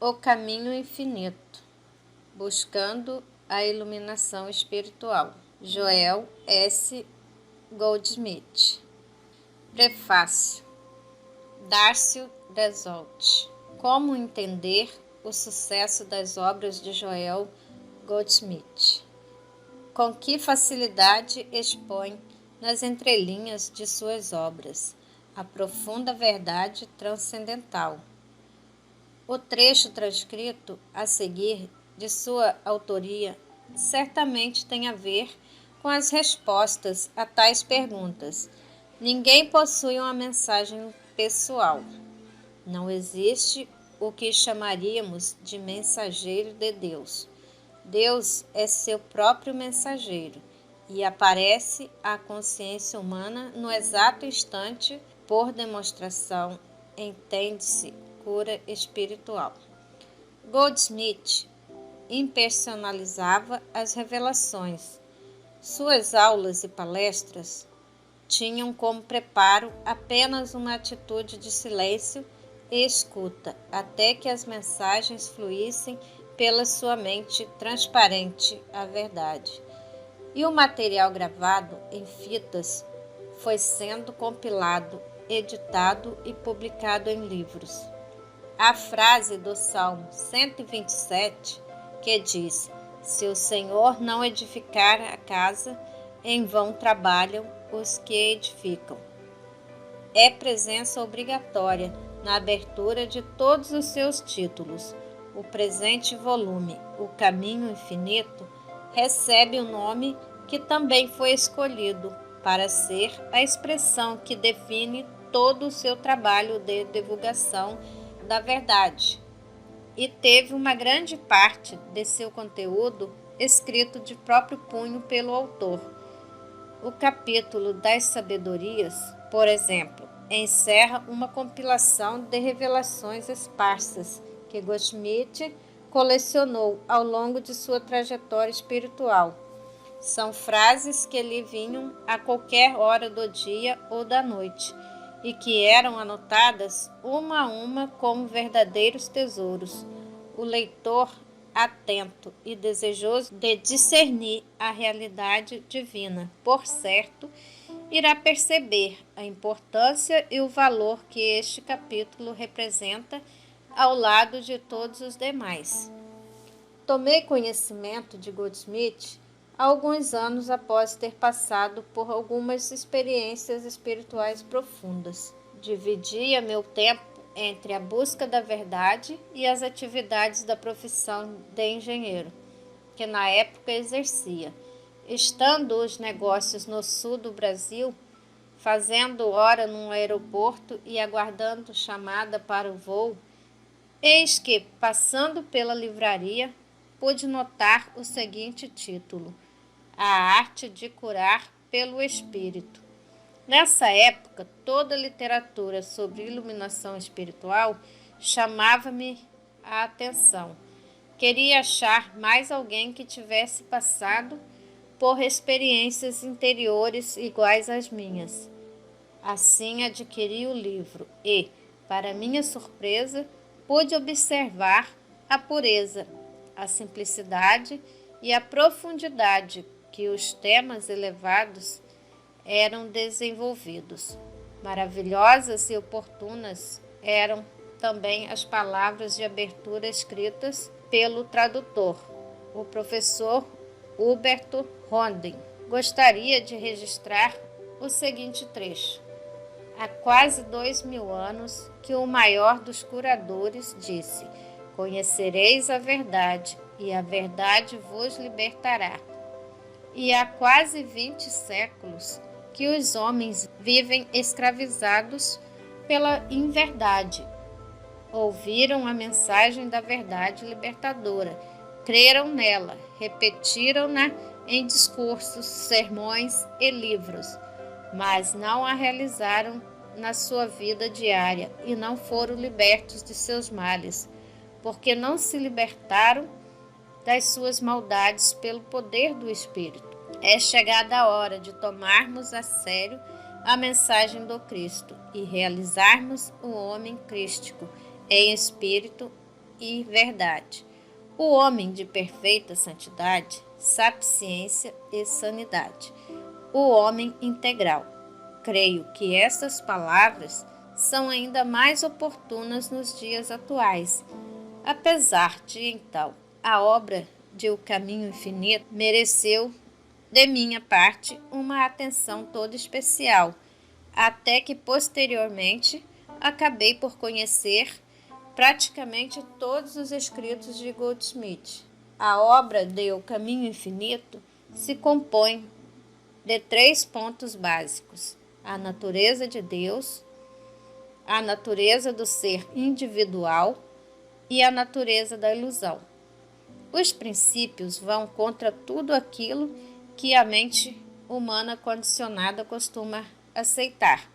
O Caminho Infinito, Buscando a Iluminação Espiritual, Joel S. Goldsmith. Prefácio. Darcio Desolti. Como entender o sucesso das obras de Joel Goldsmith? Com que facilidade expõe nas entrelinhas de suas obras a profunda verdade transcendental. O trecho transcrito a seguir de sua autoria certamente tem a ver com as respostas a tais perguntas. Ninguém possui uma mensagem pessoal. Não existe o que chamaríamos de mensageiro de Deus. Deus é seu próprio mensageiro e aparece à consciência humana no exato instante, por demonstração, entende-se, cura espiritual. Goldsmith impersonalizava as revelações. Suas aulas e palestras tinham como preparo apenas uma atitude de silêncio e escuta, até que as mensagens fluíssem pela sua mente transparente à verdade. E o material gravado em fitas foi sendo compilado, editado e publicado em livros. A frase do Salmo 127, que diz: "Se o Senhor não edificar a casa, em vão trabalham os que edificam", é presença obrigatória na abertura de todos os seus títulos. O presente volume, O Caminho Infinito, recebe o nome que também foi escolhido para ser a expressão que define todo o seu trabalho de divulgação da verdade, e teve uma grande parte de seu conteúdo escrito de próprio punho pelo autor. O capítulo das sabedorias, por exemplo, encerra uma compilação de revelações esparsas que Goldsmith colecionou ao longo de sua trajetória espiritual. São frases que lhe vinham a qualquer hora do dia ou da noite e que eram anotadas uma a uma como verdadeiros tesouros. O leitor, atento e desejoso de discernir a realidade divina, por certo, irá perceber a importância e o valor que este capítulo representa ao lado de todos os demais. Tomei conhecimento de Goldsmith alguns anos após ter passado por algumas experiências espirituais profundas. Dividia meu tempo entre a busca da verdade e as atividades da profissão de engenheiro, que na época exercia. Estando os negócios no sul do Brasil, fazendo hora num aeroporto e aguardando chamada para o voo, eis que, passando pela livraria, pude notar o seguinte título: A Arte de Curar pelo Espírito. Nessa época, toda a literatura sobre iluminação espiritual chamava-me a atenção. Queria achar mais alguém que tivesse passado por experiências interiores iguais às minhas. Assim adquiri o livro e, para minha surpresa, pude observar a pureza, a simplicidade e a profundidade que os temas elevados eram desenvolvidos. Maravilhosas e oportunas eram também as palavras de abertura escritas pelo tradutor, o professor Huberto Rondin. Gostaria de registrar o seguinte trecho. Há quase 2000 anos que o maior dos curadores disse: "Conhecereis a verdade, e a verdade vos libertará." E há quase 20 séculos que os homens vivem escravizados pela inverdade. Ouviram a mensagem da verdade libertadora, creram nela, repetiram-na em discursos, sermões e livros, mas não a realizaram na sua vida diária e não foram libertos de seus males, porque não se libertaram das suas maldades pelo poder do Espírito. É chegada a hora de tomarmos a sério a mensagem do Cristo e realizarmos o homem crístico em espírito e verdade. O homem de perfeita santidade, sapiência e sanidade. O homem integral. Creio que estas palavras são ainda mais oportunas nos dias atuais. Apesar de, então, a obra de O Caminho Infinito mereceu, de minha parte, uma atenção toda especial, até que posteriormente acabei por conhecer praticamente todos os escritos de Goldsmith. A obra de O Caminho Infinito se compõe de 3 pontos básicos: a natureza de Deus, a natureza do ser individual e a natureza da ilusão. Os princípios vão contra tudo aquilo que a mente humana condicionada costuma aceitar.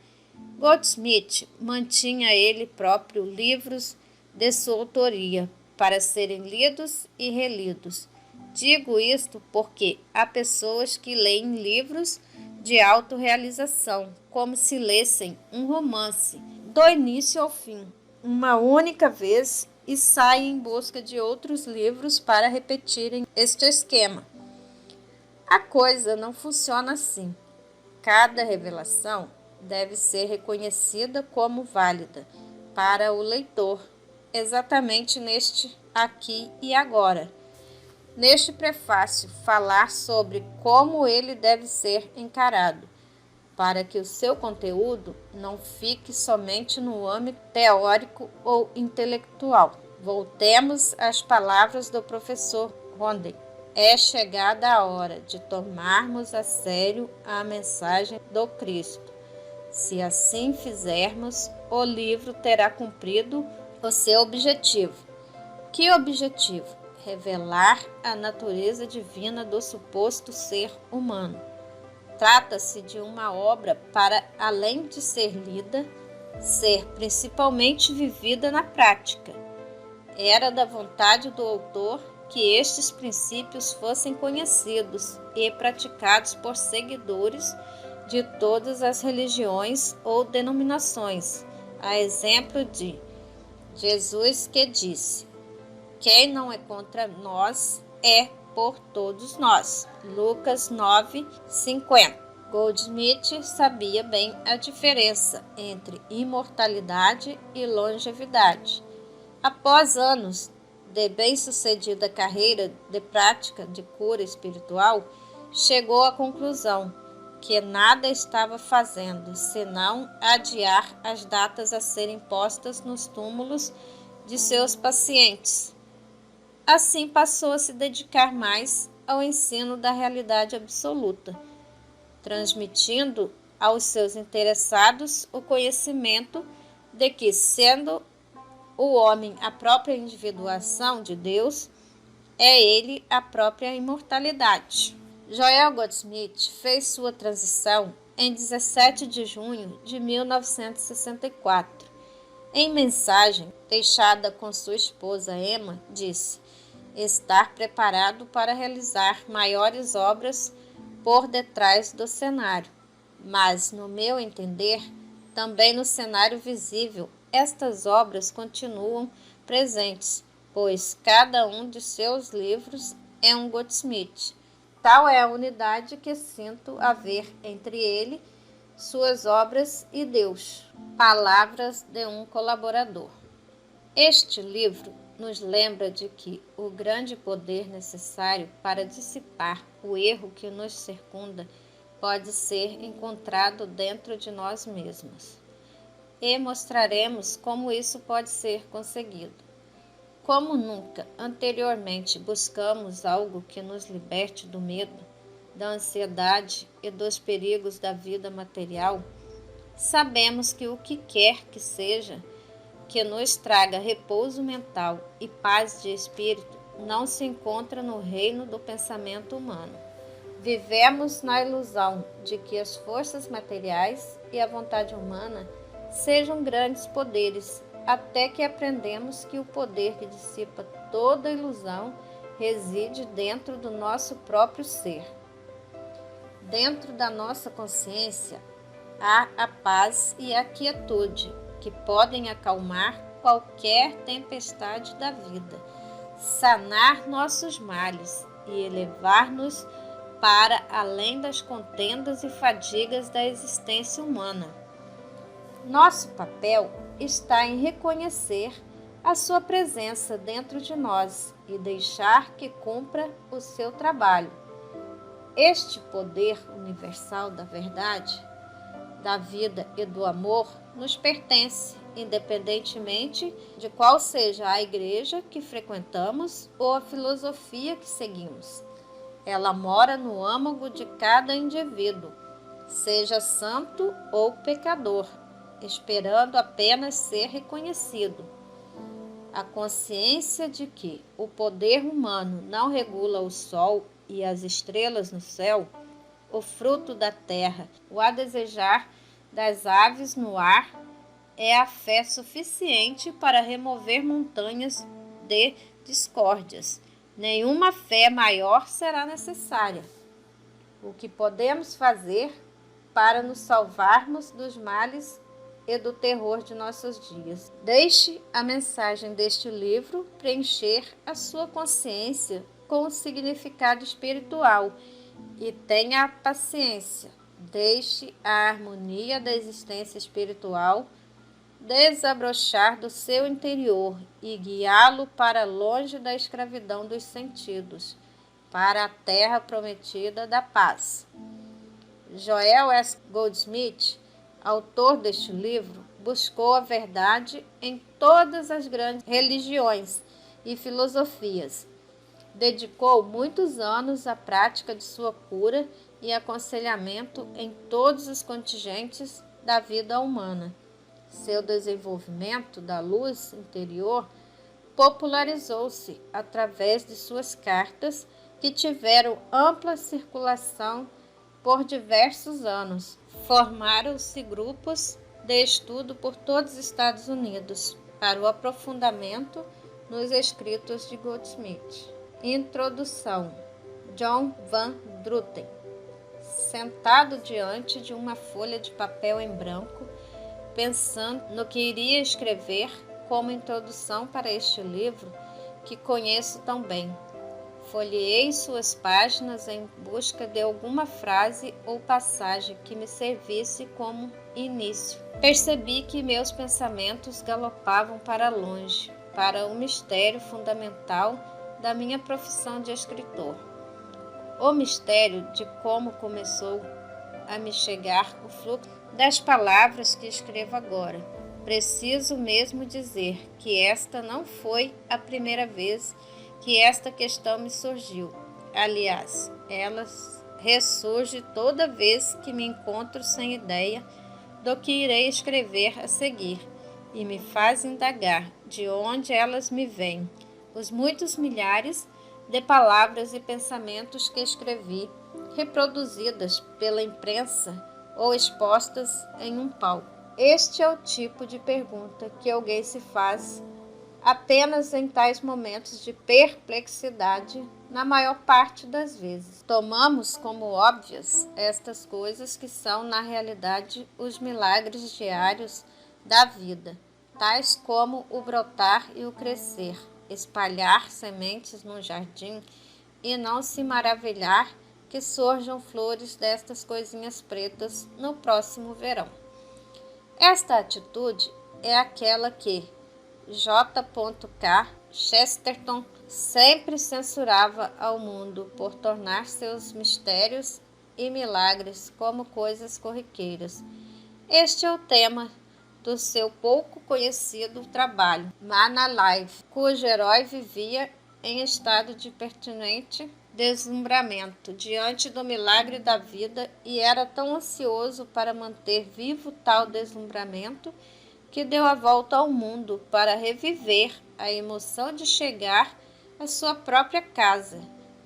Goldsmith mantinha ele próprio livros de sua autoria para serem lidos e relidos. Digo isto porque há pessoas que leem livros de autorrealização como se lessem um romance, do início ao fim, uma única vez, e saem em busca de outros livros para repetirem este esquema. A coisa não funciona assim. Cada revelação deve ser reconhecida como válida para o leitor, exatamente neste aqui e agora. Neste prefácio, falar sobre como ele deve ser encarado, para que o seu conteúdo não fique somente no âmbito teórico ou intelectual. Voltemos às palavras do professor Rondel. É chegada a hora de tomarmos a sério a mensagem do Cristo. Se assim fizermos, o livro terá cumprido o seu objetivo. Que objetivo? Revelar a natureza divina do suposto ser humano. Trata-se de uma obra para, além de ser lida, ser principalmente vivida na prática. Era da vontade do autor que estes princípios fossem conhecidos e praticados por seguidores de todas as religiões ou denominações, a exemplo de Jesus, que disse: quem não é contra nós é por todos nós. Lucas 9:50. Goldsmith sabia bem a diferença entre imortalidade e longevidade. Após anos de bem-sucedida carreira de prática de cura espiritual, chegou à conclusão que nada estava fazendo senão adiar as datas a serem postas nos túmulos de seus pacientes. Assim passou a se dedicar mais ao ensino da realidade absoluta, transmitindo aos seus interessados o conhecimento de que, sendo o homem a própria individuação de Deus, é ele a própria imortalidade. Joel Goldsmith fez sua transição em 17 de junho de 1964. Em mensagem deixada com sua esposa Emma, disse estar preparado para realizar maiores obras por detrás do cenário. Mas, no meu entender, também no cenário visível, estas obras continuam presentes, pois cada um de seus livros é um Goldsmith. Tal é a unidade que sinto haver entre ele, suas obras e Deus. Palavras de um colaborador. Este livro nos lembra de que o grande poder necessário para dissipar o erro que nos circunda pode ser encontrado dentro de nós mesmos. E mostraremos como isso pode ser conseguido. Como nunca anteriormente buscamos algo que nos liberte do medo, da ansiedade e dos perigos da vida material, sabemos que o que quer que seja que nos traga repouso mental e paz de espírito não se encontra no reino do pensamento humano. Vivemos na ilusão de que as forças materiais e a vontade humana sejam grandes poderes, até que aprendemos que o poder que dissipa toda ilusão reside dentro do nosso próprio ser. Dentro da nossa consciência há a paz e a quietude que podem acalmar qualquer tempestade da vida, sanar nossos males e elevar-nos para além das contendas e fadigas da existência humana. Nosso papel está em reconhecer a sua presença dentro de nós e deixar que cumpra o seu trabalho. Este poder universal da verdade, da vida e do amor nos pertence, independentemente de qual seja a igreja que frequentamos ou a filosofia que seguimos. Ela mora no âmago de cada indivíduo, seja santo ou pecador, esperando apenas ser reconhecido. A consciência de que o poder humano não regula o sol e as estrelas no céu, o fruto da terra, o a desejar das aves no ar, é a fé suficiente para remover montanhas de discórdias. Nenhuma fé maior será necessária. O que podemos fazer para nos salvarmos dos males e do terror de nossos dias? Deixe a mensagem deste livro preencher a sua consciência com o significado espiritual e tenha paciência. Deixe a harmonia da existência espiritual desabrochar do seu interior e guiá-lo para longe da escravidão dos sentidos, para a terra prometida da paz. Joel S. Goldsmith, autor deste livro, buscou a verdade em todas as grandes religiões e filosofias. Dedicou muitos anos à prática de sua cura e aconselhamento em todos os contingentes da vida humana. Seu desenvolvimento da luz interior popularizou-se através de suas cartas, que tiveram ampla circulação por diversos anos. Formaram-se grupos de estudo por todos os Estados Unidos para o aprofundamento nos escritos de Goldsmith. Introdução. John Van Druten. Sentado diante de uma folha de papel em branco, pensando no que iria escrever como introdução para este livro que conheço tão bem, folheei suas páginas em busca de alguma frase ou passagem que me servisse como início. Percebi que meus pensamentos galopavam para longe, para o mistério fundamental da minha profissão de escritor. O mistério de como começou a me chegar o fluxo das palavras que escrevo agora. Preciso mesmo dizer que esta não foi a primeira vez que esta questão me surgiu. Aliás, ela ressurge toda vez que me encontro sem ideia do que irei escrever a seguir e me faz indagar de onde elas me vêm. Os muitos milhares de palavras e pensamentos que escrevi, reproduzidas pela imprensa ou expostas em um palco. Este é o tipo de pergunta que alguém se faz apenas em tais momentos de perplexidade, na maior parte das vezes. Tomamos como óbvias estas coisas que são, na realidade, os milagres diários da vida, tais como o brotar e o crescer, espalhar sementes num jardim e não se maravilhar que surjam flores destas coisinhas pretas no próximo verão. Esta atitude é aquela que J.K. Chesterton sempre censurava ao mundo por tornar seus mistérios e milagres como coisas corriqueiras. Este é o tema do seu pouco conhecido trabalho, Man Alive, cujo herói vivia em estado de permanente deslumbramento diante do milagre da vida e era tão ansioso para manter vivo tal deslumbramento que deu a volta ao mundo para reviver a emoção de chegar à sua própria casa,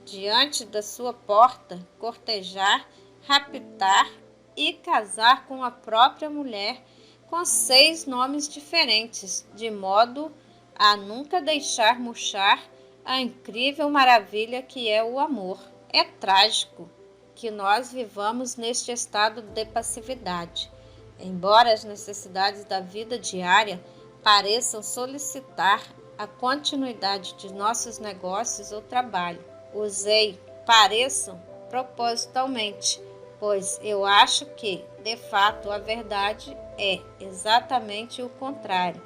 diante da sua porta, cortejar, raptar e casar com a própria mulher com 6 nomes diferentes, de modo a nunca deixar murchar a incrível maravilha que é o amor. É trágico que nós vivamos neste estado de passividade. Embora as necessidades da vida diária pareçam solicitar a continuidade de nossos negócios ou trabalho. Usei pareçam propositalmente, pois eu acho que, de fato, a verdade é exatamente o contrário.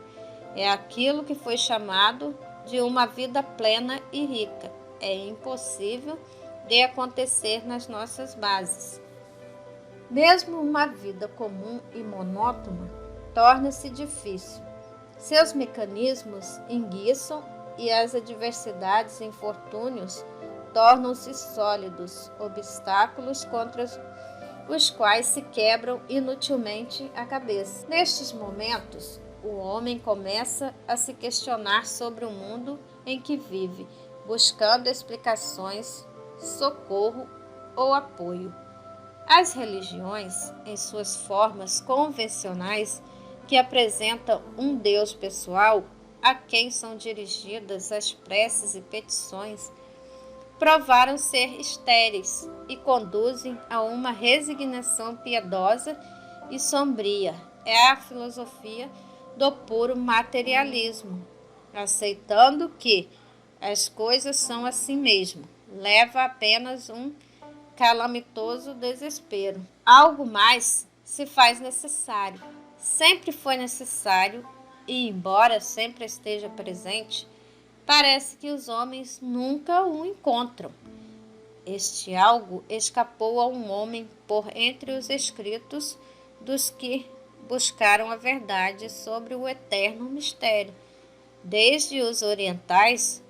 É aquilo que foi chamado de uma vida plena e rica. É impossível de acontecer nas nossas bases. Mesmo uma vida comum e monótona torna-se difícil. Seus mecanismos enguiçam e as adversidades e infortúnios tornam-se sólidos obstáculos contra os quais se quebram inutilmente a cabeça. Nestes momentos, o homem começa a se questionar sobre o mundo em que vive, buscando explicações, socorro ou apoio. As religiões, em suas formas convencionais, que apresentam um Deus pessoal a quem são dirigidas as preces e petições, provaram ser estéreis e conduzem a uma resignação piedosa e sombria. É a filosofia do puro materialismo, aceitando que as coisas são assim mesmo, leva apenas um calamitoso desespero. Algo mais se faz necessário. Sempre foi necessário e, embora sempre esteja presente, parece que os homens nunca o encontram. Este algo escapou a um homem por entre os escritos dos que buscaram a verdade sobre o eterno mistério, desde os orientais,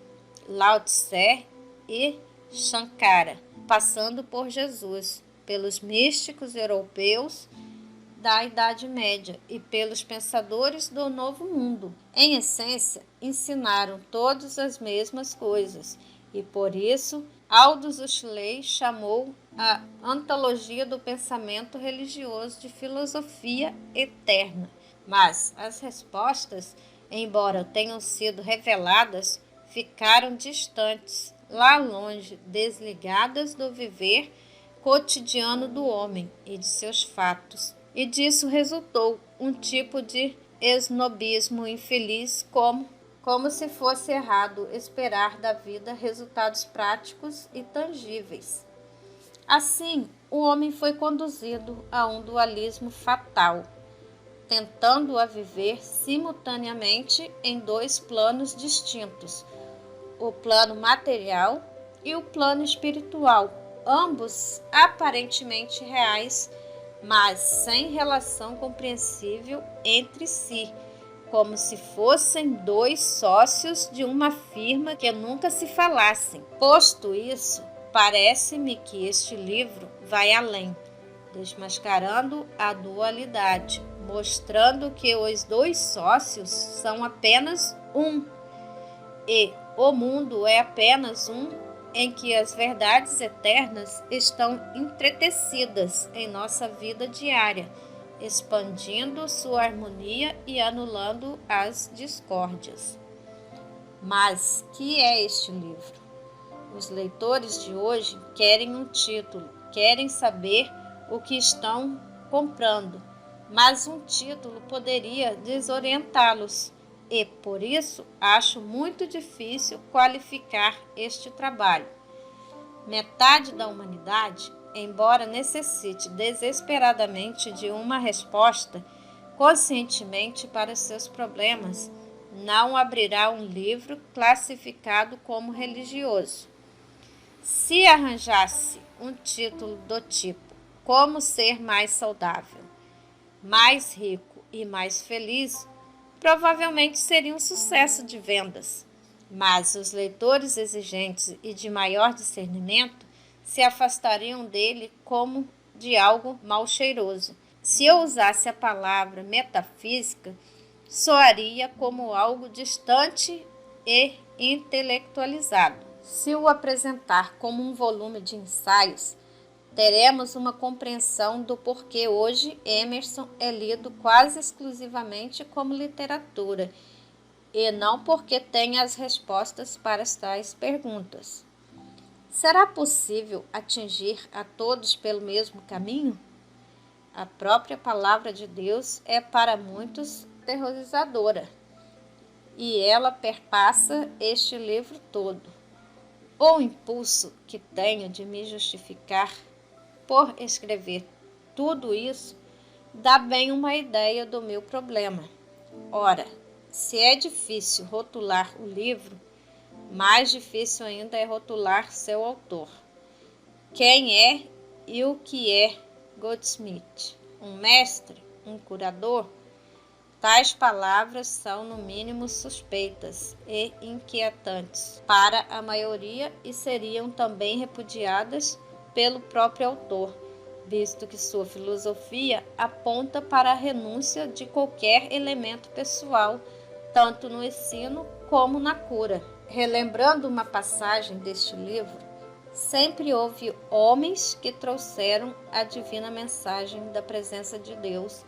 Lao Tse e Shankara, passando por Jesus, pelos místicos europeus da Idade Média e pelos pensadores do Novo Mundo. Em essência, ensinaram todas as mesmas coisas, e por isso Aldous Huxley chamou a antologia do pensamento religioso de filosofia eterna. Mas as respostas, embora tenham sido reveladas, ficaram distantes, lá longe, desligadas do viver cotidiano do homem e de seus fatos. E disso resultou um tipo de esnobismo infeliz, como se fosse errado esperar da vida resultados práticos e tangíveis. Assim, o homem foi conduzido a um dualismo fatal, tentando a viver simultaneamente em dois planos distintos, o plano material e o plano espiritual, ambos aparentemente reais, mas sem relação compreensível entre si, como se fossem dois sócios de uma firma que nunca se falassem. Posto isso, parece-me que este livro vai além, desmascarando a dualidade, mostrando que os dois sócios são apenas um, e o mundo é apenas um em que as verdades eternas estão entretecidas em nossa vida diária, expandindo sua harmonia e anulando as discórdias. Mas que é este livro? Os leitores de hoje querem um título, querem saber o que estão comprando, mas um título poderia desorientá-los. E, por isso, acho muito difícil qualificar este trabalho. Metade da humanidade, embora necessite desesperadamente de uma resposta conscientemente para seus problemas, não abrirá um livro classificado como religioso. Se arranjasse um título do tipo Como Ser Mais Saudável, Mais Rico e Mais Feliz, provavelmente seria um sucesso de vendas, mas os leitores exigentes e de maior discernimento se afastariam dele como de algo mal cheiroso. Se eu usasse a palavra metafísica, soaria como algo distante e intelectualizado. Se o apresentar como um volume de ensaios, teremos uma compreensão do porquê hoje Emerson é lido quase exclusivamente como literatura, e não porque tenha as respostas para tais perguntas. Será possível atingir a todos pelo mesmo caminho? A própria palavra de Deus é para muitos aterrorizadora. e ela perpassa este livro todo. O impulso que tenho de me justificar por escrever tudo isso dá bem uma ideia do meu problema. Ora, se é difícil rotular o livro, mais difícil ainda é rotular seu autor. Quem é e o que é Goldsmith? Um mestre? Um curador? Tais palavras são, no mínimo, suspeitas e inquietantes para a maioria e seriam também repudiadas pelo próprio autor, visto que sua filosofia aponta para a renúncia de qualquer elemento pessoal, tanto no ensino como na cura. Relembrando uma passagem deste livro, sempre houve homens que trouxeram a divina mensagem da presença de Deus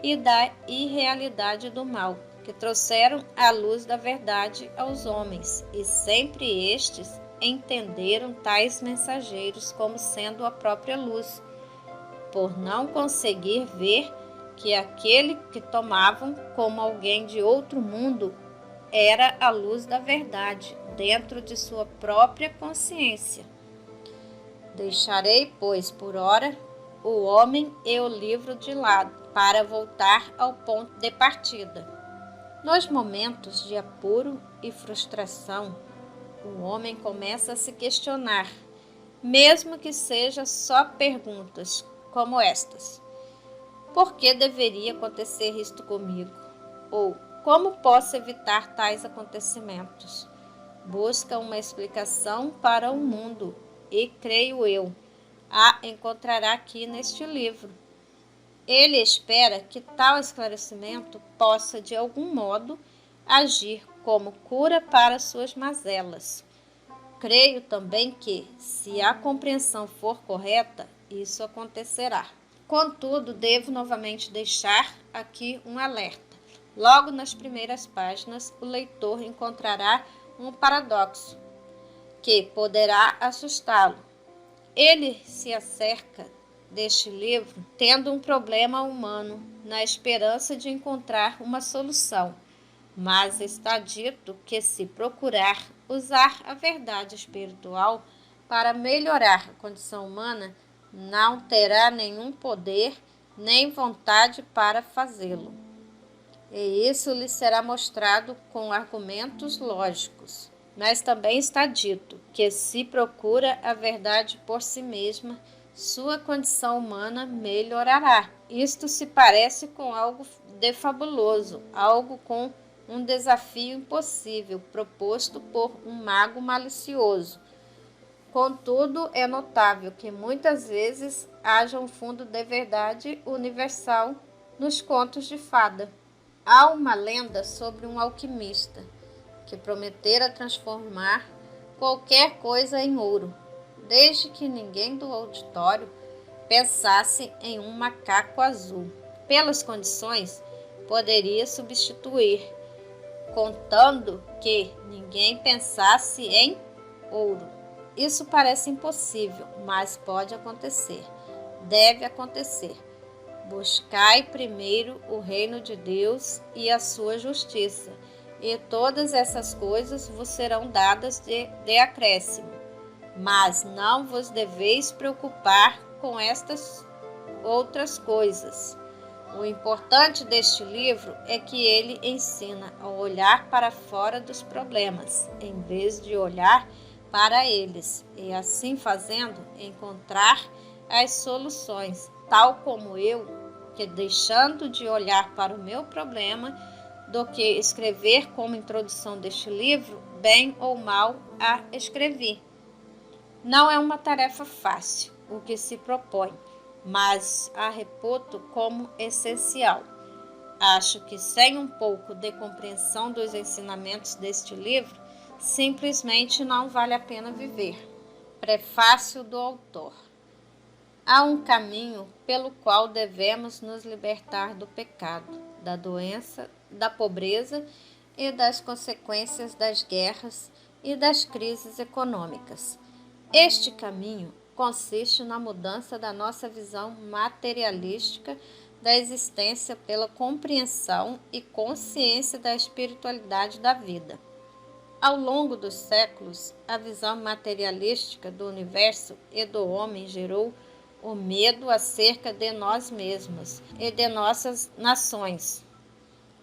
e da irrealidade do mal, que trouxeram a luz da verdade aos homens, e sempre estes entenderam tais mensageiros como sendo a própria luz, por não conseguir ver que aquele que tomavam como alguém de outro mundo era a luz da verdade, dentro de sua própria consciência. Deixarei, pois, por ora, o homem e o livro de lado, para voltar ao ponto de partida. Nos momentos de apuro e frustração, o homem começa a se questionar, mesmo que seja só perguntas como estas: por que deveria acontecer isto comigo? Ou como posso evitar tais acontecimentos? Busca uma explicação para o mundo e, creio eu, a encontrará aqui neste livro. Ele espera que tal esclarecimento possa, de algum modo, agir como cura para suas mazelas. Creio também que, se a compreensão for correta, isso acontecerá. Contudo, devo novamente deixar aqui um alerta. Logo nas primeiras páginas, o leitor encontrará um paradoxo que poderá assustá-lo. Ele se acerca deste livro tendo um problema humano, na esperança de encontrar uma solução, mas está dito que, se procurar usar a verdade espiritual para melhorar a condição humana, não terá nenhum poder nem vontade para fazê-lo. E isso lhe será mostrado com argumentos lógicos. Mas também está dito que, se procura a verdade por si mesma, sua condição humana melhorará. Isto se parece com algo de fabuloso, algo com um desafio impossível proposto por um mago malicioso. Contudo, é notável que muitas vezes haja um fundo de verdade universal nos contos de fada. Há uma lenda sobre um alquimista que prometera transformar qualquer coisa em ouro, desde que ninguém do auditório pensasse em um macaco azul. Pelas condições, poderia substituir, contando que ninguém pensasse em ouro. Isso parece impossível, mas pode acontecer. Deve acontecer. Buscai primeiro o reino de Deus e a sua justiça, e todas essas coisas vos serão dadas de acréscimo. Mas não vos deveis preocupar com estas outras coisas. O importante deste livro é que ele ensina a olhar para fora dos problemas, em vez de olhar para eles, e assim fazendo, encontrar as soluções, tal como eu, que deixando de olhar para o meu problema, do que escrever como introdução deste livro, bem ou mal a escrevi. Não é uma tarefa fácil o que se propõe, mas a reputo como essencial. Acho que sem um pouco de compreensão dos ensinamentos deste livro, simplesmente não vale a pena viver. Prefácio do autor. Há um caminho pelo qual devemos nos libertar do pecado, da doença, da pobreza e das consequências das guerras e das crises econômicas. Este caminho consiste na mudança da nossa visão materialística da existência pela compreensão e consciência da espiritualidade da vida. Ao longo dos séculos, a visão materialística do universo e do homem gerou o medo acerca de nós mesmos e de nossas nações.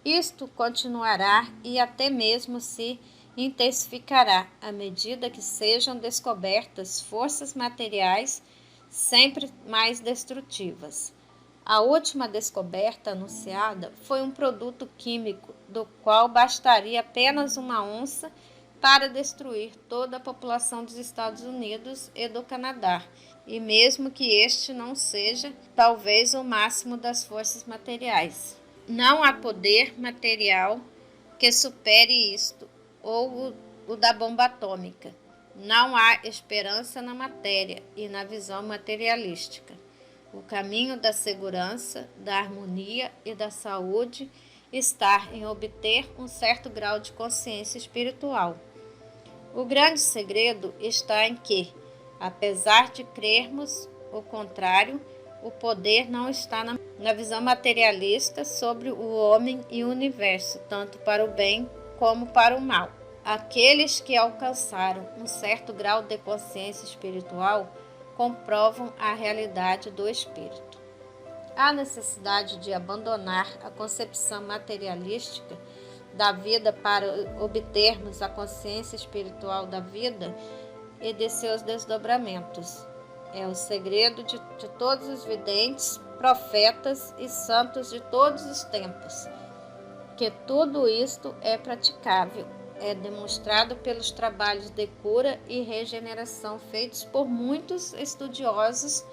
Isto continuará e até mesmo se intensificará à medida que sejam descobertas forças materiais sempre mais destrutivas. A última descoberta anunciada foi um produto químico do qual bastaria apenas uma onça para destruir toda a população dos Estados Unidos e do Canadá, e mesmo que este não seja, talvez, o máximo das forças materiais. Não há poder material que supere isto, ou o da bomba atômica. Não há esperança na matéria e na visão materialística. O caminho da segurança, da harmonia e da saúde está em obter um certo grau de consciência espiritual. O grande segredo está em que, apesar de crermos o contrário, o poder não está na visão materialista sobre o homem e o universo, tanto para o bem como para o mal. Aqueles que alcançaram um certo grau de consciência espiritual comprovam a realidade do espírito. Há necessidade de abandonar a concepção materialística da vida para obtermos a consciência espiritual da vida e de seus desdobramentos. É o segredo de todos os videntes, profetas e santos de todos os tempos. Que tudo isto é praticável, é demonstrado pelos trabalhos de cura e regeneração feitos por muitos estudiosos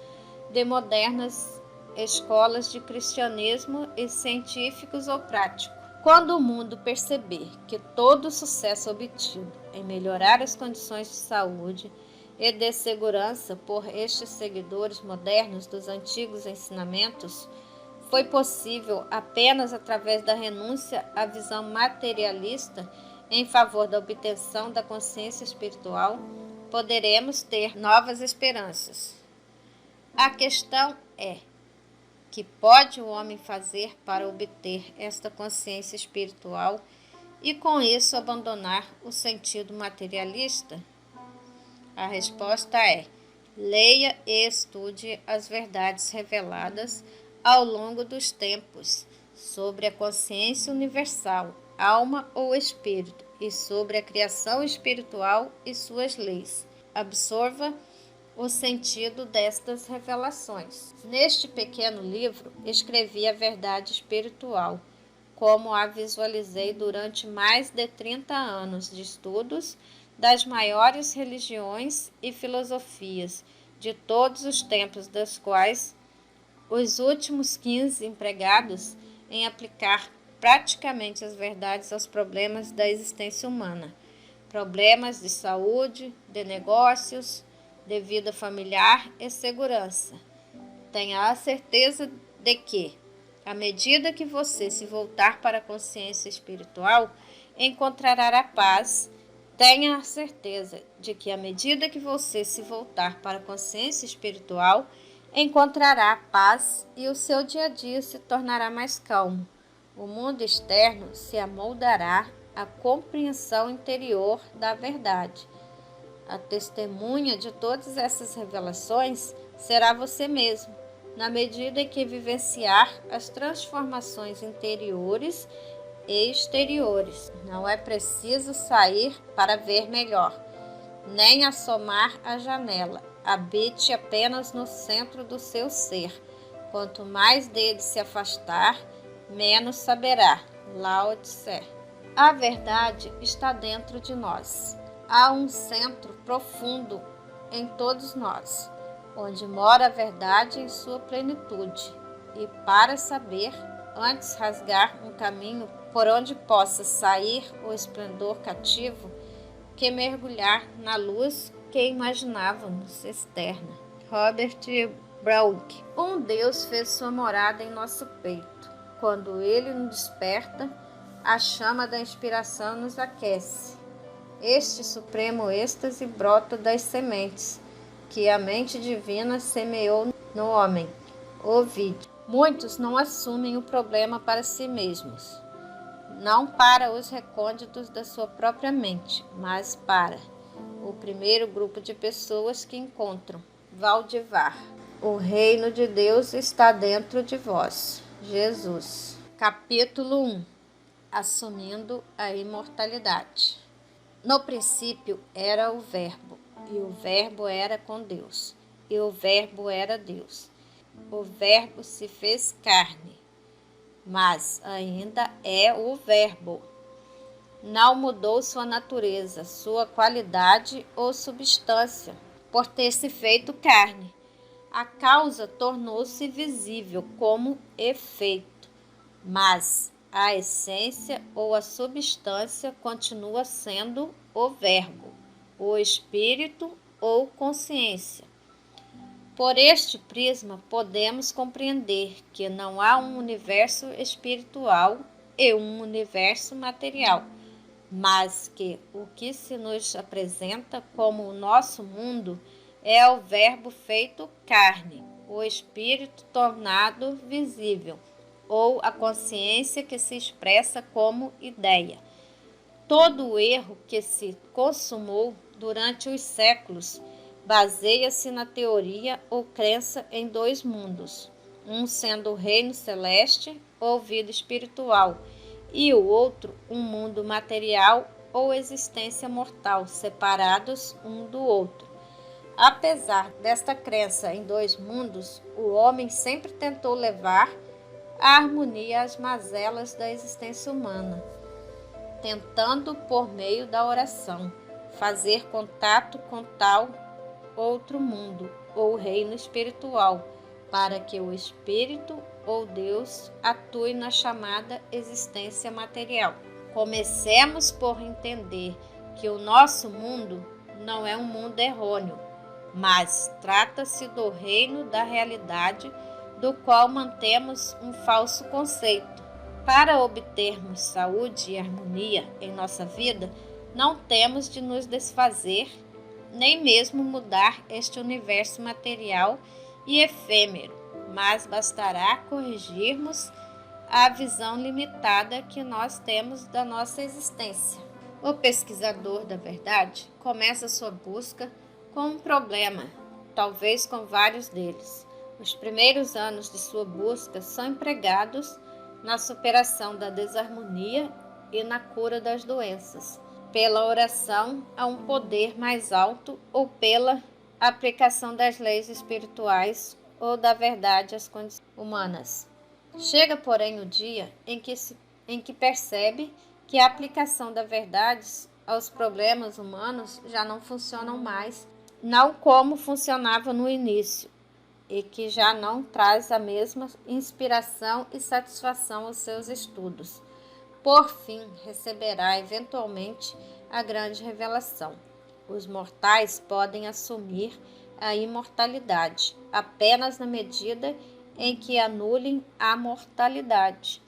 de modernas escolas de cristianismo e científicos ou práticos. Quando o mundo perceber que todo o sucesso obtido em melhorar as condições de saúde e de segurança por estes seguidores modernos dos antigos ensinamentos foi possível apenas através da renúncia à visão materialista em favor da obtenção da consciência espiritual, poderemos ter novas esperanças. A questão é: que pode o homem fazer para obter esta consciência espiritual e com isso abandonar o sentido materialista? A resposta é: leia e estude as verdades reveladas ao longo dos tempos sobre a consciência universal, alma ou espírito, e sobre a criação espiritual e suas leis. Absorva o sentido destas revelações. Neste pequeno livro, escrevi a verdade espiritual, como a visualizei durante mais de 30 anos de estudos das maiores religiões e filosofias de todos os tempos, das quais os últimos 15 empregados em aplicar praticamente as verdades aos problemas da existência humana, problemas de saúde, de negócios, de vida familiar e segurança. Tenha a certeza de que, à medida que você se voltar para a consciência espiritual, encontrará a paz. Tenha a certeza de que, à medida que você se voltar para a consciência espiritual, encontrará a paz e o seu dia a dia se tornará mais calmo. O mundo externo se amoldará à compreensão interior da verdade. A testemunha de todas essas revelações será você mesmo, na medida em que vivenciar as transformações interiores e exteriores. Não é preciso sair para ver melhor, nem assomar à janela. Habite apenas no centro do seu ser. Quanto mais dele se afastar, menos saberá. Lao Tse. A verdade está dentro de nós. Há um centro profundo em todos nós, onde mora a verdade em sua plenitude. E para saber, antes rasgar um caminho por onde possa sair o esplendor cativo, que mergulhar na luz que imaginávamos externa. Robert Brooke. Um Deus fez sua morada em nosso peito. Quando ele nos desperta, a chama da inspiração nos aquece. Este supremo êxtase brota das sementes que a mente divina semeou no homem. Ovídio. Muitos não assumem o problema para si mesmos, não para os recônditos da sua própria mente, mas para o primeiro grupo de pessoas que encontram. Valdivar. O reino de Deus está dentro de vós. Jesus. Capítulo 1. Assumindo a imortalidade. No princípio era o Verbo, e o Verbo era com Deus, e o Verbo era Deus. O Verbo se fez carne, mas ainda é o Verbo. Não mudou sua natureza, sua qualidade ou substância, por ter se feito carne. A causa tornou-se visível como efeito, mas a essência ou a substância continua sendo o Verbo, o Espírito ou consciência. Por este prisma, podemos compreender que não há um universo espiritual e um universo material, mas que o que se nos apresenta como o nosso mundo é o Verbo feito carne, o Espírito tornado visível, ou a consciência que se expressa como ideia. Todo o erro que se consumou durante os séculos baseia-se na teoria ou crença em dois mundos, um sendo o reino celeste ou vida espiritual, e o outro um mundo material ou existência mortal, separados um do outro. Apesar desta crença em dois mundos, o homem sempre tentou levar a harmonia às mazelas da existência humana, tentando, por meio da oração, fazer contato com tal outro mundo ou reino espiritual, para que o Espírito ou Deus atue na chamada existência material. Comecemos por entender que o nosso mundo não é um mundo errôneo, mas trata-se do reino da realidade, do qual mantemos um falso conceito. Para obtermos saúde e harmonia em nossa vida, não temos de nos desfazer, nem mesmo mudar este universo material e efêmero, mas bastará corrigirmos a visão limitada que nós temos da nossa existência. O pesquisador da verdade começa sua busca com um problema, talvez com vários deles. Os primeiros anos de sua busca são empregados na superação da desarmonia e na cura das doenças, pela oração a um poder mais alto ou pela aplicação das leis espirituais ou da verdade às condições humanas. Chega, porém, o dia em que percebe que a aplicação da verdade aos problemas humanos já não funcionam mais, não como funcionava no início, e que já não traz a mesma inspiração e satisfação aos seus estudos. Por fim, receberá eventualmente a grande revelação. Os mortais podem assumir a imortalidade apenas na medida em que anulem a mortalidade.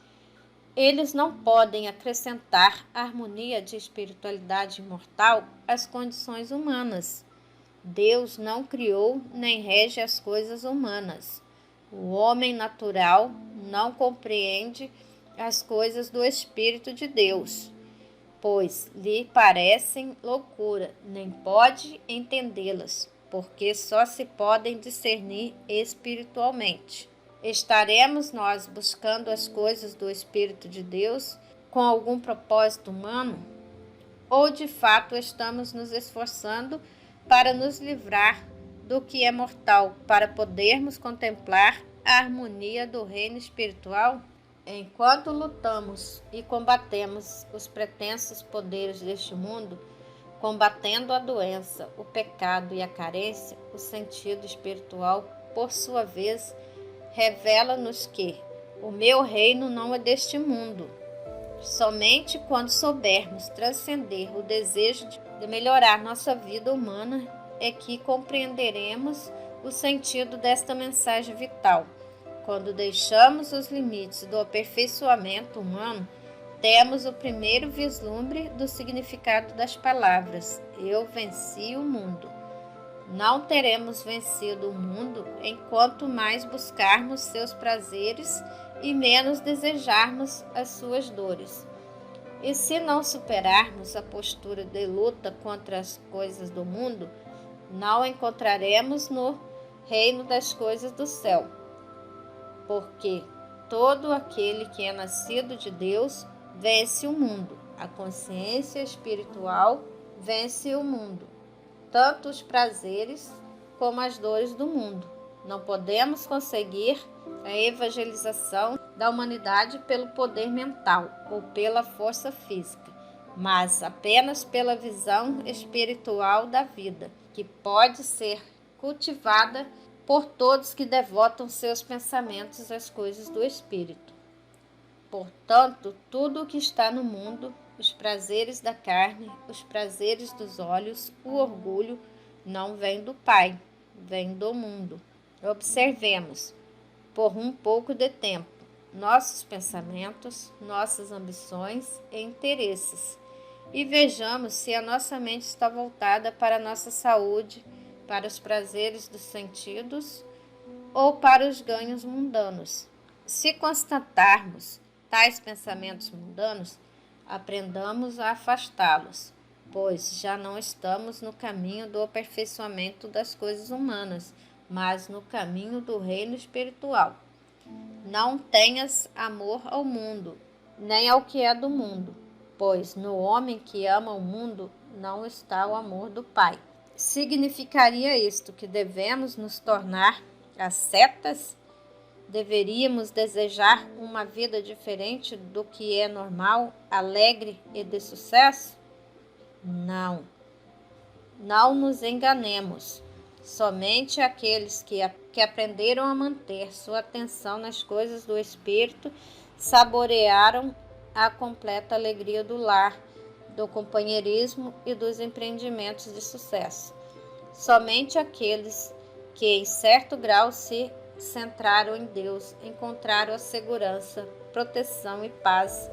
Eles não podem acrescentar a harmonia de espiritualidade imortal às condições humanas. Deus não criou nem rege as coisas humanas. O homem natural não compreende as coisas do Espírito de Deus, pois lhe parecem loucura, nem pode entendê-las, porque só se podem discernir espiritualmente. Estaremos nós buscando as coisas do Espírito de Deus com algum propósito humano? Ou de fato estamos nos esforçando para nos livrar do que é mortal, para podermos contemplar a harmonia do reino espiritual? Enquanto lutamos e combatemos os pretensos poderes deste mundo, combatendo a doença, o pecado e a carência, o sentido espiritual, por sua vez, revela-nos que o meu reino não é deste mundo. Somente quando soubermos transcender o desejo de melhorar nossa vida humana é que compreenderemos o sentido desta mensagem vital. Quando deixamos os limites do aperfeiçoamento humano, temos o primeiro vislumbre do significado das palavras: eu venci o mundo. Não teremos vencido o mundo enquanto mais buscarmos seus prazeres e menos desejarmos as suas dores. E se não superarmos a postura de luta contra as coisas do mundo, não encontraremos no reino das coisas do céu. Porque todo aquele que é nascido de Deus vence o mundo. A consciência espiritual vence o mundo, tanto os prazeres como as dores do mundo. Não podemos conseguir a evangelização da humanidade pelo poder mental ou pela força física, mas apenas pela visão espiritual da vida, que pode ser cultivada por todos que devotam seus pensamentos às coisas do espírito. Portanto, tudo o que está no mundo, os prazeres da carne, os prazeres dos olhos, o orgulho, não vem do Pai, vem do mundo. Observemos, por um pouco de tempo, nossos pensamentos, nossas ambições e interesses, e vejamos se a nossa mente está voltada para a nossa saúde, para os prazeres dos sentidos ou para os ganhos mundanos. Se constatarmos tais pensamentos mundanos, aprendamos a afastá-los, pois já não estamos no caminho do aperfeiçoamento das coisas humanas, mas no caminho do reino espiritual. Não tenhas amor ao mundo, nem ao que é do mundo, pois no homem que ama o mundo não está o amor do Pai. Significaria isto que devemos nos tornar ascetas? Deveríamos desejar uma vida diferente do que é normal, alegre e de sucesso? Não. Não nos enganemos. Somente aqueles que aprenderam a manter sua atenção nas coisas do Espírito saborearam a completa alegria do lar, do companheirismo e dos empreendimentos de sucesso. Somente aqueles que, em certo grau, se centraram em Deus encontraram a segurança, proteção e paz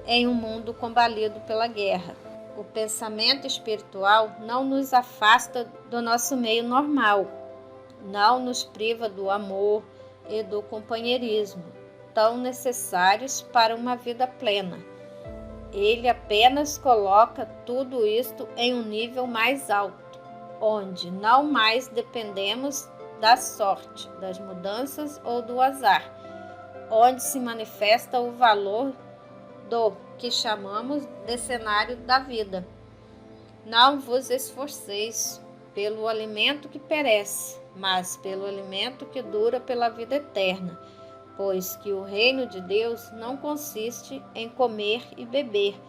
em um mundo combalido pela guerra. O pensamento espiritual não nos afasta do nosso meio normal, não nos priva do amor e do companheirismo, tão necessários para uma vida plena. Ele apenas coloca tudo isto em um nível mais alto, onde não mais dependemos da sorte, das mudanças ou do azar, onde se manifesta o valor do que chamamos de cenário da vida. Não vos esforceis pelo alimento que perece, mas pelo alimento que dura pela vida eterna, pois que o reino de Deus não consiste em comer e beber,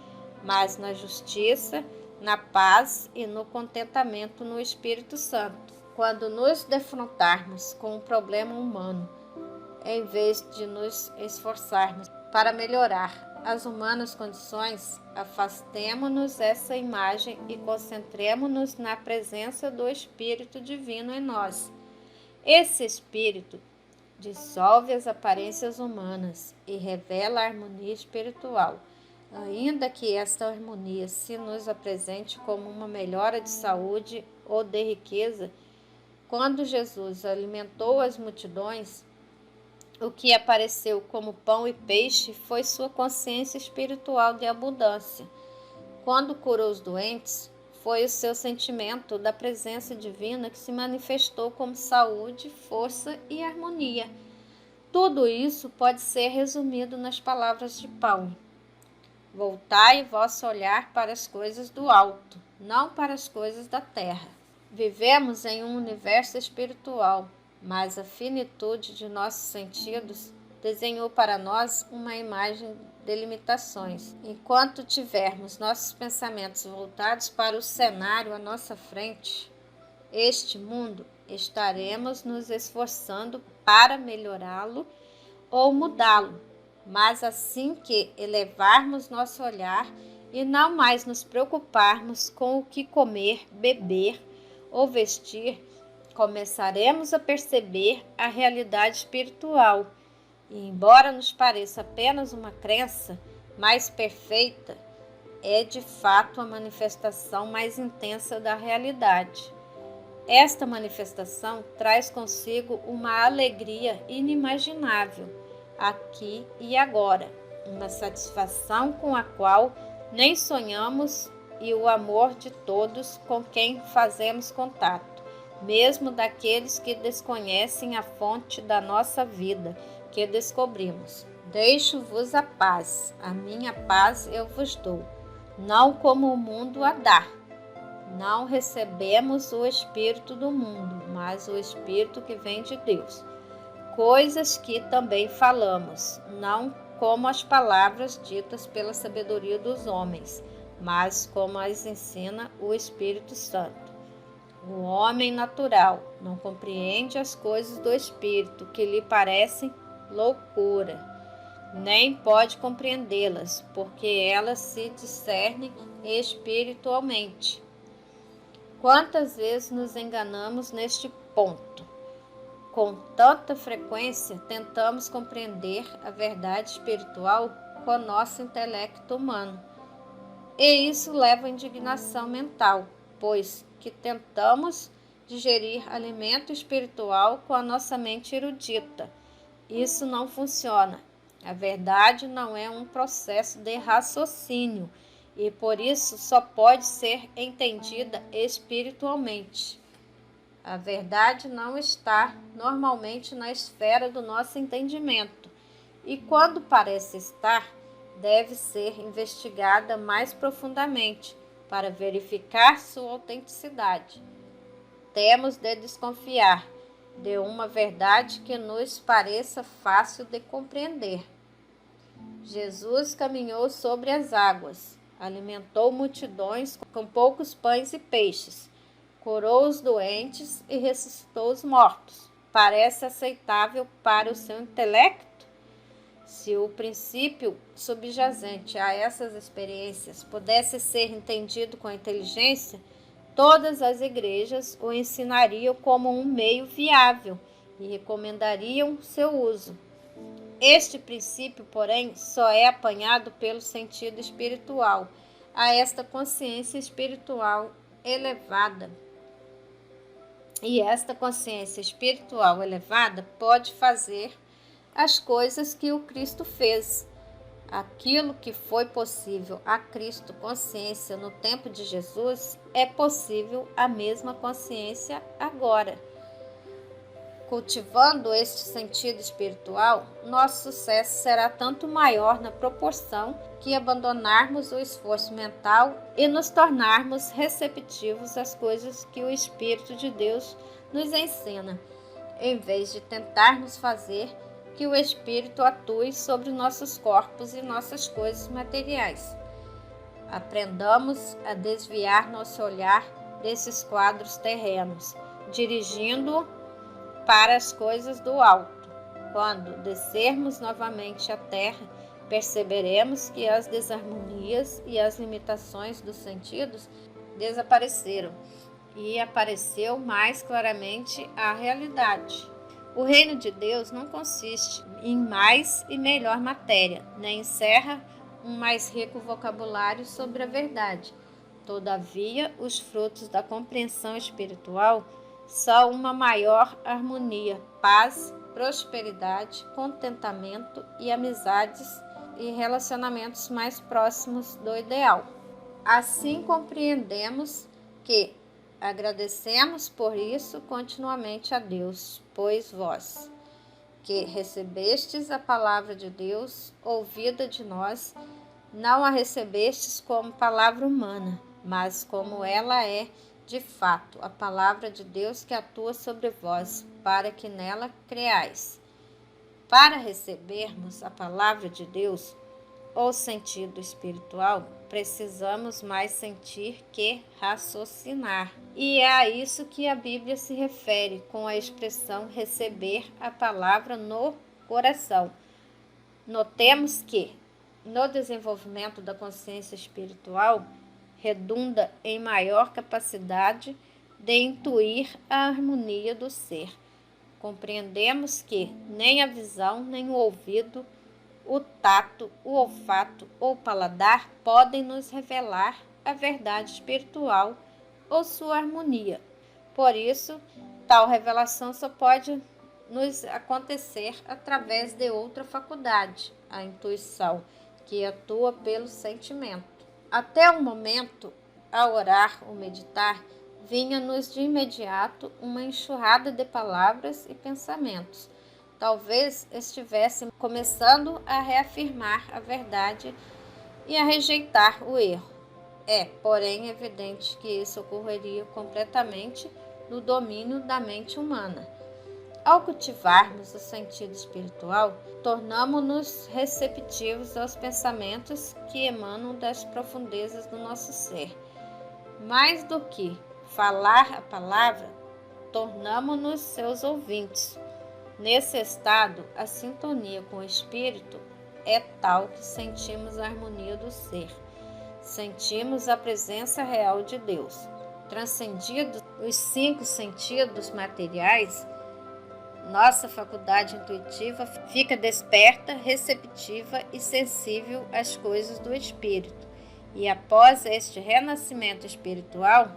mas na justiça, na paz e no contentamento no Espírito Santo. Quando nos defrontarmos com um problema humano, em vez de nos esforçarmos para melhorar as humanas condições, afastemo-nos dessa imagem e concentremo-nos na presença do Espírito Divino em nós. Esse Espírito dissolve as aparências humanas e revela a harmonia espiritual. Ainda que esta harmonia se nos apresente como uma melhora de saúde ou de riqueza, quando Jesus alimentou as multidões, o que apareceu como pão e peixe foi sua consciência espiritual de abundância. Quando curou os doentes, foi o seu sentimento da presença divina que se manifestou como saúde, força e harmonia. Tudo isso pode ser resumido nas palavras de Paulo: voltai vosso olhar para as coisas do alto, não para as coisas da terra. Vivemos em um universo espiritual, mas a finitude de nossos sentidos desenhou para nós uma imagem de limitações. Enquanto tivermos nossos pensamentos voltados para o cenário à nossa frente, este mundo, estaremos nos esforçando para melhorá-lo ou mudá-lo. Mas assim que elevarmos nosso olhar e não mais nos preocuparmos com o que comer, beber ou vestir, começaremos a perceber a realidade espiritual. E embora nos pareça apenas uma crença mais perfeita, é de fato a manifestação mais intensa da realidade. Esta manifestação traz consigo uma alegria inimaginável, aqui e agora, uma satisfação com a qual nem sonhamos e o amor de todos com quem fazemos contato, mesmo daqueles que desconhecem a fonte da nossa vida, que descobrimos. Deixo-vos a paz, a minha paz eu vos dou, não como o mundo a dá. Não recebemos o Espírito do mundo, mas o Espírito que vem de Deus. Coisas que também falamos, não como as palavras ditas pela sabedoria dos homens, mas como as ensina o Espírito Santo. O homem natural não compreende as coisas do Espírito, que lhe parecem loucura, nem pode compreendê-las, porque elas se discernem espiritualmente. Quantas vezes nos enganamos neste ponto? Com tanta frequência, tentamos compreender a verdade espiritual com o nosso intelecto humano. E isso leva à indignação mental, pois que tentamos digerir alimento espiritual com a nossa mente erudita. Isso não funciona. A verdade não é um processo de raciocínio e por isso só pode ser entendida espiritualmente. A verdade não está normalmente na esfera do nosso entendimento e quando parece estar, deve ser investigada mais profundamente para verificar sua autenticidade. Temos de desconfiar de uma verdade que nos pareça fácil de compreender. Jesus caminhou sobre as águas, alimentou multidões com poucos pães e peixes, curou os doentes e ressuscitou os mortos. Parece aceitável para o seu intelecto? Se o princípio subjacente a essas experiências pudesse ser entendido com inteligência, todas as igrejas o ensinariam como um meio viável e recomendariam seu uso. Este princípio, porém, só é apanhado pelo sentido espiritual, a esta consciência espiritual elevada. E esta consciência espiritual elevada pode fazer as coisas que o Cristo fez. Aquilo que foi possível a Cristo consciência no tempo de Jesus é possível a mesma consciência agora. Cultivando este sentido espiritual, nosso sucesso será tanto maior na proporção que abandonarmos o esforço mental e nos tornarmos receptivos às coisas que o Espírito de Deus nos ensina, em vez de tentarmos fazer que o Espírito atue sobre nossos corpos e nossas coisas materiais. Aprendamos a desviar nosso olhar desses quadros terrenos, dirigindo-o para as coisas do alto. Quando descermos novamente à terra, perceberemos que as desarmonias e as limitações dos sentidos desapareceram e apareceu mais claramente a realidade. O reino de Deus não consiste em mais e melhor matéria, nem encerra um mais rico vocabulário sobre a verdade. Todavia, os frutos da compreensão espiritual são uma maior harmonia, paz, prosperidade, contentamento e amizades e relacionamentos mais próximos do ideal. Assim compreendemos que agradecemos por isso continuamente a Deus, pois vós, que recebestes a palavra de Deus, ouvida de nós, não a recebestes como palavra humana, mas como ela é, de fato, a palavra de Deus que atua sobre vós, para que nela creais. Para recebermos a palavra de Deus, ou sentido espiritual, precisamos mais sentir que raciocinar. E é a isso que a Bíblia se refere com a expressão receber a palavra no coração. Notemos que, no desenvolvimento da consciência espiritual, redunda em maior capacidade de intuir a harmonia do ser. Compreendemos que nem a visão, nem o ouvido, o tato, o olfato ou o paladar podem nos revelar a verdade espiritual ou sua harmonia. Por isso, tal revelação só pode nos acontecer através de outra faculdade, a intuição, que atua pelo sentimento. Até o momento, ao orar ou meditar, vinha-nos de imediato uma enxurrada de palavras e pensamentos. Talvez estivessem começando a reafirmar a verdade e a rejeitar o erro. É, porém, evidente que isso ocorreria completamente no domínio da mente humana. Ao cultivarmos o sentido espiritual, tornamo-nos receptivos aos pensamentos que emanam das profundezas do nosso ser. Mais do que falar a palavra, tornamo-nos seus ouvintes. Nesse estado, a sintonia com o espírito é tal que sentimos a harmonia do ser. Sentimos a presença real de Deus. Transcendidos os 5 sentidos materiais, nossa faculdade intuitiva fica desperta, receptiva e sensível às coisas do espírito. E após este renascimento espiritual,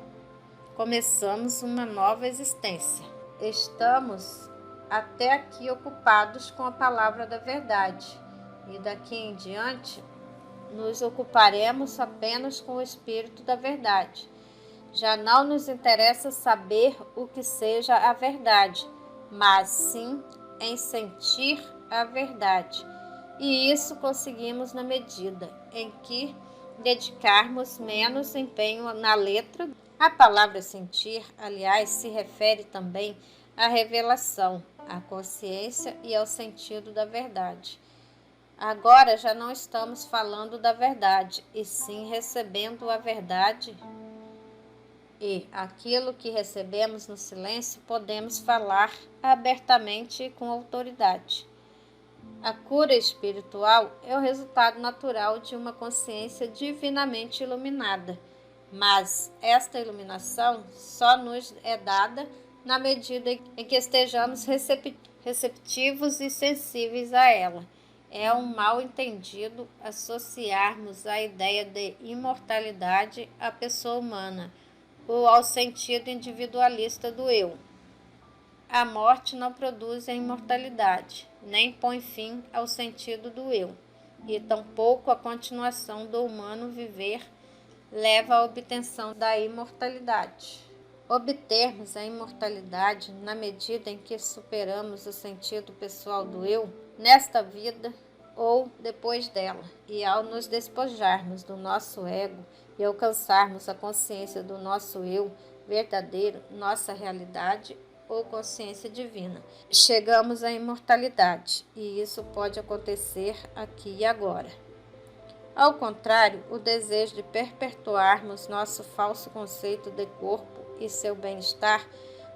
começamos uma nova existência. Estamos até aqui ocupados com a palavra da verdade, e daqui em diante nos ocuparemos apenas com o espírito da verdade. Já não nos interessa saber o que seja a verdade, mas sim em sentir a verdade. E isso conseguimos na medida em que dedicarmos menos empenho na letra. A palavra sentir, aliás, se refere também à revelação, à consciência e ao sentido da verdade. Agora já não estamos falando da verdade, e sim recebendo a verdade. E aquilo que recebemos no silêncio podemos falar abertamente e com autoridade. A cura espiritual é o resultado natural de uma consciência divinamente iluminada, mas esta iluminação só nos é dada na medida em que estejamos receptivos e sensíveis a ela. É um mal entendido associarmos a ideia de imortalidade à pessoa humana ou ao sentido individualista do eu. A morte não produz a imortalidade, nem põe fim ao sentido do eu, e tampouco a continuação do humano viver leva à obtenção da imortalidade. Obtermos a imortalidade na medida em que superamos o sentido pessoal do eu, nesta vida ou depois dela, e ao nos despojarmos do nosso ego e alcançarmos a consciência do nosso eu verdadeiro, nossa realidade ou consciência divina, chegamos à imortalidade, e isso pode acontecer aqui e agora. Ao contrário, o desejo de perpetuarmos nosso falso conceito de corpo e seu bem-estar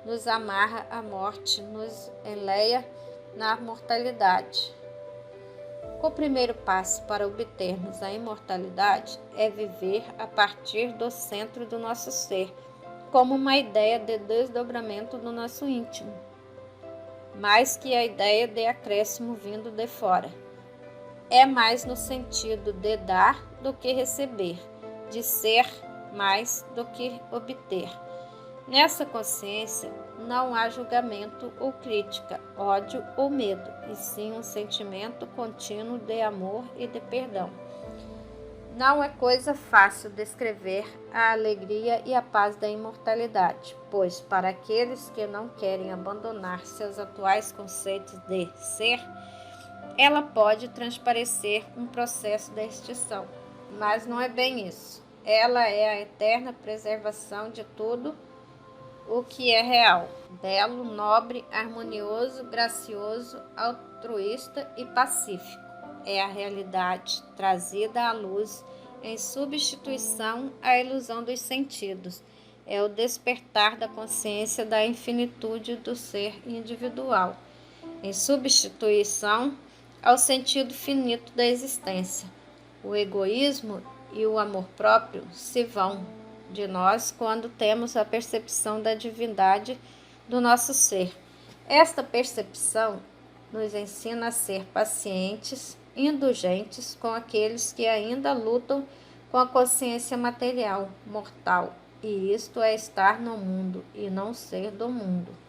nos amarra à morte, nos enleia na mortalidade. O primeiro passo para obtermos a imortalidade é viver a partir do centro do nosso ser, como uma ideia de desdobramento do nosso íntimo, mais que a ideia de acréscimo vindo de fora. É mais no sentido de dar do que receber, de ser mais do que obter. Nessa consciência não há julgamento ou crítica, ódio ou medo, e sim um sentimento contínuo de amor e de perdão. Não é coisa fácil descrever a alegria e a paz da imortalidade, pois para aqueles que não querem abandonar seus atuais conceitos de ser, ela pode transparecer um processo de extinção. Mas não é bem isso. Ela é a eterna preservação de tudo o que é real, belo, nobre, harmonioso, gracioso, altruísta e pacífico. É a realidade trazida à luz em substituição à ilusão dos sentidos. É o despertar da consciência da infinitude do ser individual, em substituição ao sentido finito da existência. O egoísmo e o amor próprio se vão de nós quando temos a percepção da divindade do nosso ser. Esta percepção nos ensina a ser pacientes, indulgentes com aqueles que ainda lutam com a consciência material, mortal, e isto é estar no mundo e não ser do mundo.